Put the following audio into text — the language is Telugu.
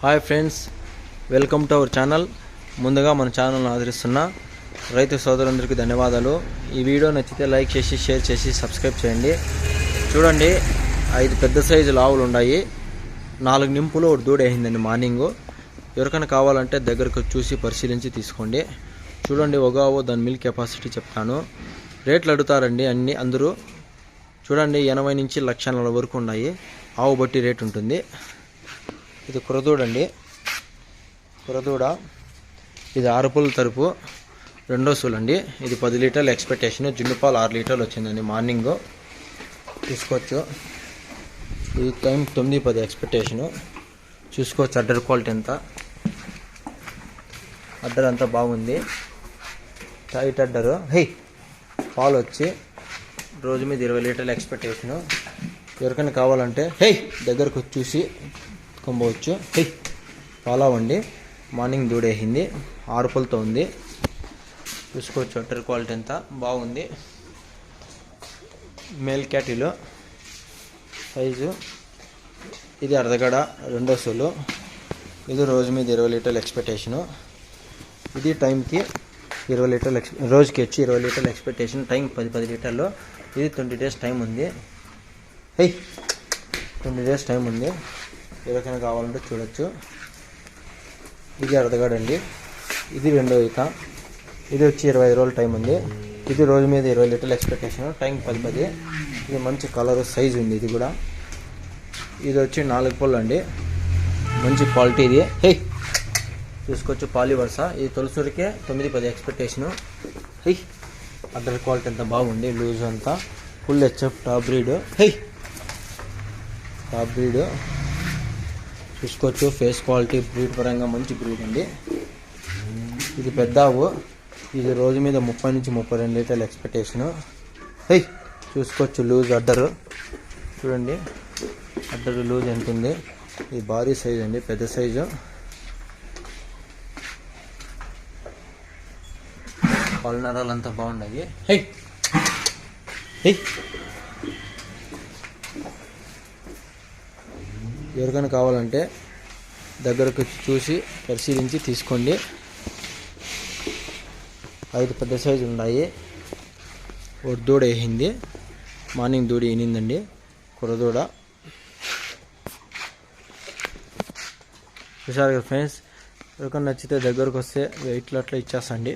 Hi friends, welcome to our channel. ముందుగా మన ఛానల్ను ఆదరిస్తున్న రైతు సోదరులందరికీ ధన్యవాదాలు. ఈ వీడియో నచ్చితే లైక్ చేసి షేర్ చేసి సబ్స్క్రైబ్ చేయండి. చూడండి, 5 పెద్ద సైజు ఆవులు ఉన్నాయి. 4 నింపులు ఒక దూడ వేసిందండి మార్నింగ్. ఎవరికైనా కావాలంటే దగ్గరకు చూసి పరిశీలించి తీసుకోండి. చూడండి, ఒక ఆవు దాని మిల్క్ కెపాసిటీ చెప్తాను. రేట్లు అడుగుతారండి అందరూ. చూడండి, 80 నుంచి 1,40,000 వరకు ఉన్నాయి. ఆవు బట్టి రేట్ ఉంటుంది. ఇది కురదూడండి, కురదూడ. ఇది 6 పుల్ల తరుపు, రెండో సూలండి. ఇది 10 లీటర్ల ఎక్స్పెక్టేషన్. జున్నుపాలు 6 లీటర్లు వచ్చిందండి మార్నింగ్. చూసుకోవచ్చు. ఇది టైం 9-10 ఎక్స్పెక్టేషను. చూసుకోవచ్చు అడ్డర్ క్వాలిటీ ఎంత. అడ్డర్ అంతా బాగుంది, టైట్ అడ్డరు. పాలు వచ్చి రోజు మీద 20 లీటర్ల ఎక్స్పెక్టేషను. ఎవరికైనా కావాలంటే దగ్గరకు వచ్చి చూసి కొమ్మవచ్చు. పాలావండి, మార్నింగ్ దూడేసింది, 6 పుల్లతో ఉంది. చూసుకోవచ్చు అట్టర్ క్వాలిటీ ఎంత బాగుంది. మేల్ క్యాటిలో సైజు. ఇది అర్ధగడ, రెండో సూలు. ఇది రోజు మీద 20 లీటర్ల ఎక్స్పెక్టేషను. ఇది టైంకి 20 లీటర్ల రోజుకి వచ్చి 20 లీటర్ల ఎక్స్పెక్టేషన్. టైం 10 లీటర్లు. ఇది 20 డేస్ టైం ఉంది. 20 డేస్ టైం ఉంది. ఎవరికైనా కావాలంటే చూడొచ్చు. ఇది అర్ధగడండి. ఇది రెండో ఈత. ఇది వచ్చి 25 రోజుల టైం ఉంది. ఇది రోజు మీద 20 లీటర్ల ఎక్స్పెక్టేషన్. టైం 10. ఇది మంచి కలర్ సైజు ఉంది. ఇది కూడా. ఇది వచ్చి 4 పుల్ల అండి, మంచి క్వాలిటీ. ఇది చూసుకోవచ్చు, పాలి వరుస. ఇది తొలసూరికే 9-10 ఎక్స్పెక్టేషను. అడ్డర్ క్వాలిటీ అంతా బాగుంది, లూజ్ అంతా. Full HF top breed. Top breed చూసుకోవచ్చు. ఫేస్ క్వాలిటీ బ్రీడ్ పరంగా మంచి బ్రీడ్ అండి. ఇది పెద్ద ఆవు. ఇది రోజు మీద 30 నుంచి 32 లీటర్ల ఎక్స్పెక్టేషను. చూసుకోవచ్చు, లూజ్ అడ్డరు. చూడండి, అడ్డరు లూజ్ ఎంత ఉంది. ఇది భారీ సైజు అండి, పెద్ద సైజు. పల్నరాలు అంతా బాగున్నాయి. ఎవరికైనా కావాలంటే దగ్గరకు చూసి పరిశీలించి తీసుకోండి. 5 పెద్ద సైజు ఉన్నాయి. ఒక దూడ వేసింది, మార్నింగ్ దూడ ఈనిందండి, కుర్రదూడ. చూసారు కదా ఫ్రెండ్స్, ఎవరికైనా నచ్చితే దగ్గరకు వస్తే వెయిట్లు అట్లా ఇచ్చేస్తండి.